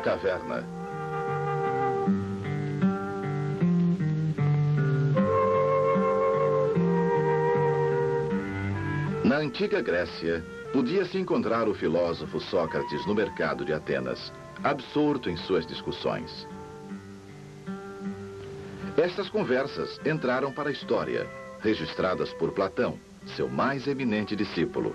caverna. Na antiga Grécia, podia-se encontrar o filósofo Sócrates no mercado de Atenas, absorto em suas discussões. Estas conversas entraram para a história, registradas por Platão, seu mais eminente discípulo.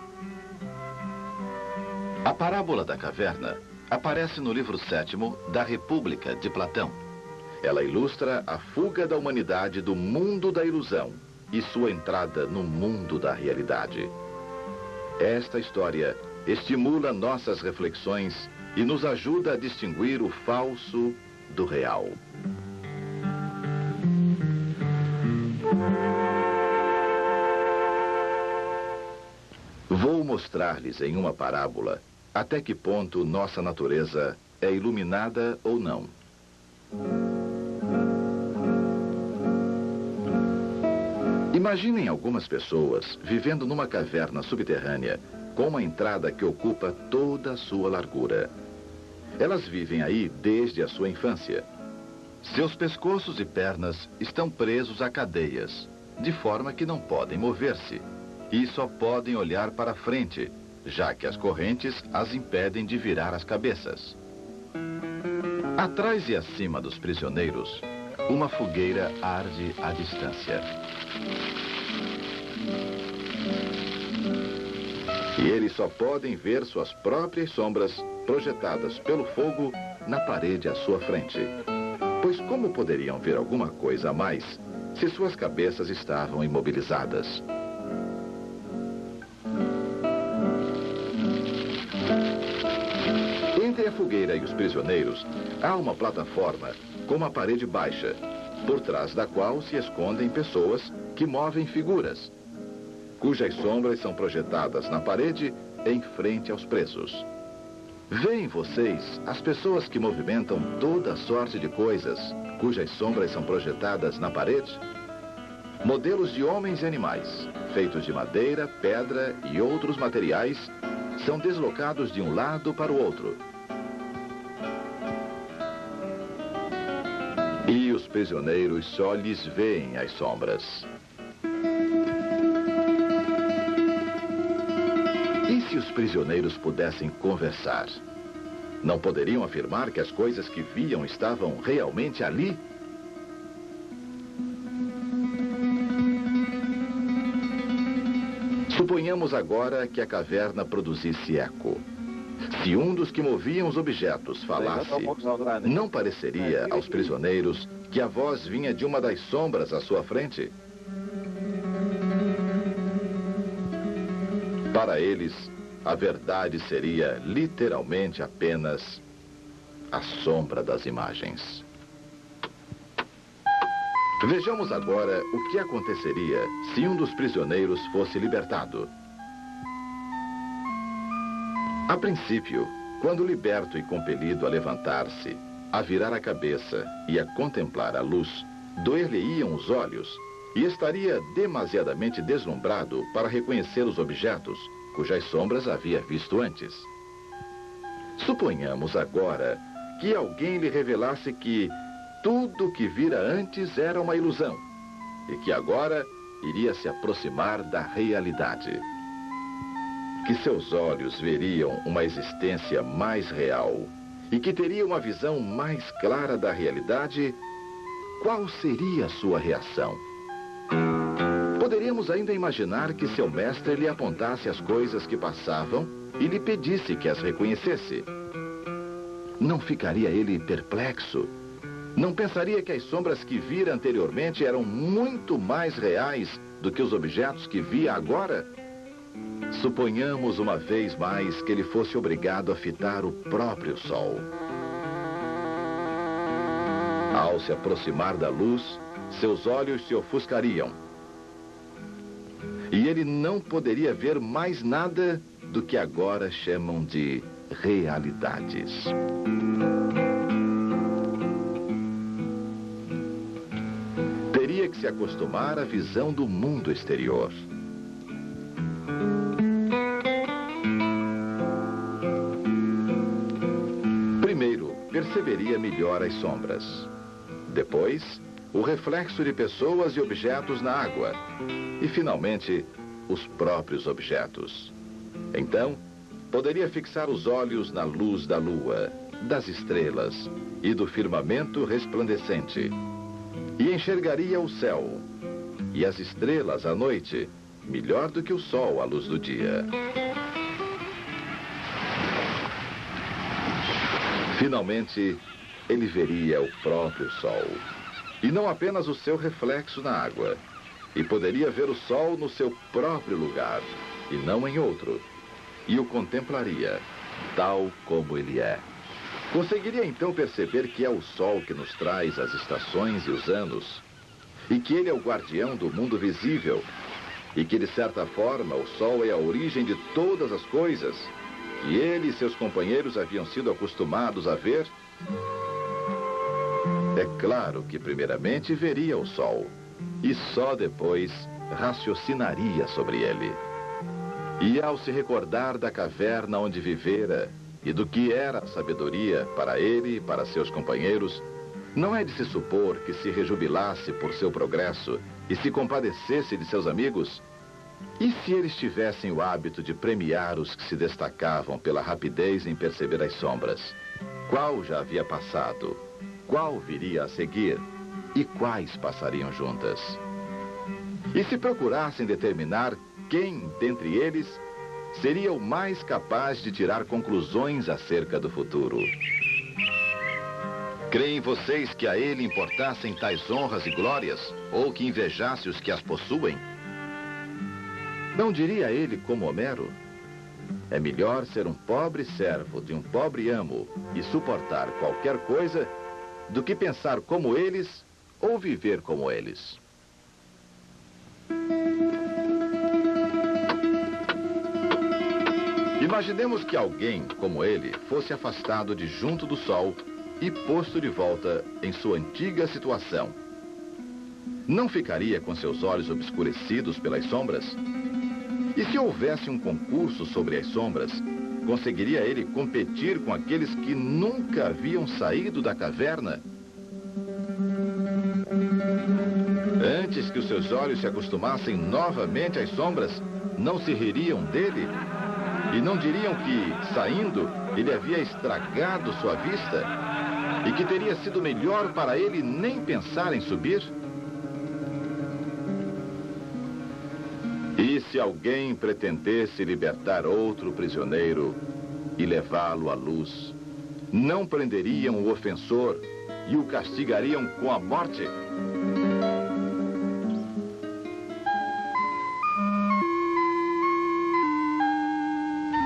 A parábola da caverna aparece no livro 7º da República de Platão. Ela ilustra a fuga da humanidade do mundo da ilusão e sua entrada no mundo da realidade. Esta história estimula nossas reflexões e nos ajuda a distinguir o falso do real. Vou mostrar-lhes em uma parábola até que ponto nossa natureza é iluminada ou não. Imaginem algumas pessoas vivendo numa caverna subterrânea com uma entrada que ocupa toda a sua largura. Elas vivem aí desde a sua infância. Seus pescoços e pernas estão presos a cadeias, de forma que não podem mover-se e só podem olhar para frente, já que as correntes as impedem de virar as cabeças. Atrás e acima dos prisioneiros, uma fogueira arde à distância. E eles só podem ver suas próprias sombras projetadas pelo fogo na parede à sua frente. Pois como poderiam ver alguma coisa a mais se suas cabeças estavam imobilizadas? Entre a fogueira e os prisioneiros, há uma plataforma com uma parede baixa, por trás da qual se escondem pessoas que movem figuras, cujas sombras são projetadas na parede em frente aos presos. Veem vocês as pessoas que movimentam toda sorte de coisas, cujas sombras são projetadas na parede? Modelos de homens e animais, feitos de madeira, pedra e outros materiais, são deslocados de um lado para o outro. E os prisioneiros só lhes veem as sombras. E se os prisioneiros pudessem conversar? Não poderiam afirmar que as coisas que viam estavam realmente ali? Suponhamos agora que a caverna produzisse eco. Se um dos que moviam os objetos falasse, não pareceria aos prisioneiros que a voz vinha de uma das sombras à sua frente? Para eles, a verdade seria literalmente apenas a sombra das imagens. Vejamos agora o que aconteceria se um dos prisioneiros fosse libertado. A princípio, quando liberto e compelido a levantar-se, a virar a cabeça e a contemplar a luz, doer-lhe-iam os olhos e estaria demasiadamente deslumbrado para reconhecer os objetos cujas sombras havia visto antes. Suponhamos agora que alguém lhe revelasse que tudo o que vira antes era uma ilusão e que agora iria se aproximar da realidade. Que seus olhos veriam uma existência mais real e que teria uma visão mais clara da realidade, qual seria a sua reação? Poderíamos ainda imaginar que seu mestre lhe apontasse as coisas que passavam e lhe pedisse que as reconhecesse. Não ficaria ele perplexo? Não pensaria que as sombras que vira anteriormente eram muito mais reais do que os objetos que via agora? Suponhamos uma vez mais que ele fosse obrigado a fitar o próprio sol. Ao se aproximar da luz, seus olhos se ofuscariam. E ele não poderia ver mais nada do que agora chamam de realidades. Teria que se acostumar à visão do mundo exterior. perceberia melhor as sombras. Depois, o reflexo de pessoas e objetos na água. E, finalmente, os próprios objetos. Então, poderia fixar os olhos na luz da lua, das estrelas e do firmamento resplandecente. E enxergaria o céu e as estrelas à noite, melhor do que o sol à luz do dia. Finalmente, ele veria o próprio sol. E não apenas o seu reflexo na água. E poderia ver o sol no seu próprio lugar, e não em outro. E o contemplaria, tal como ele é. Conseguiria então perceber que é o sol que nos traz as estações e os anos, e que ele é o guardião do mundo visível, e que, de certa forma, o sol é a origem de todas as coisas, que ele e seus companheiros haviam sido acostumados a ver? É claro que primeiramente veria o sol, e só depois raciocinaria sobre ele. E ao se recordar da caverna onde vivera e do que era a sabedoria para ele e para seus companheiros, não é de se supor que se rejubilasse por seu progresso e se compadecesse de seus amigos? E se eles tivessem o hábito de premiar os que se destacavam pela rapidez em perceber as sombras? Qual já havia passado? Qual viria a seguir? E quais passariam juntas? E se procurassem determinar quem, dentre eles, seria o mais capaz de tirar conclusões acerca do futuro? Creem vocês que a ele importassem tais honras e glórias, ou que invejasse os que as possuem? Não diria ele como Homero? É melhor ser um pobre servo de um pobre amo e suportar qualquer coisa do que pensar como eles ou viver como eles. Imaginemos que alguém como ele fosse afastado de junto do sol e posto de volta em sua antiga situação. Não ficaria com seus olhos obscurecidos pelas sombras? E se houvesse um concurso sobre as sombras, conseguiria ele competir com aqueles que nunca haviam saído da caverna? Antes que os seus olhos se acostumassem novamente às sombras, não se ririam dele? E não diriam que, saindo, ele havia estragado sua vista? E que teria sido melhor para ele nem pensar em subir? E se alguém pretendesse libertar outro prisioneiro e levá-lo à luz, não prenderiam o ofensor e o castigariam com a morte?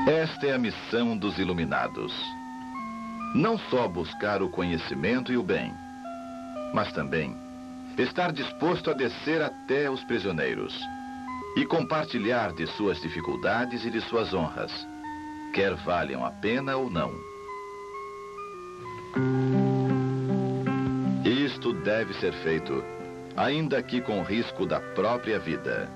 Esta é a missão dos iluminados. Não só buscar o conhecimento e o bem, mas também estar disposto a descer até os prisioneiros e compartilhar de suas dificuldades e de suas honras, quer valham a pena ou não. Isto deve ser feito, ainda que com risco da própria vida.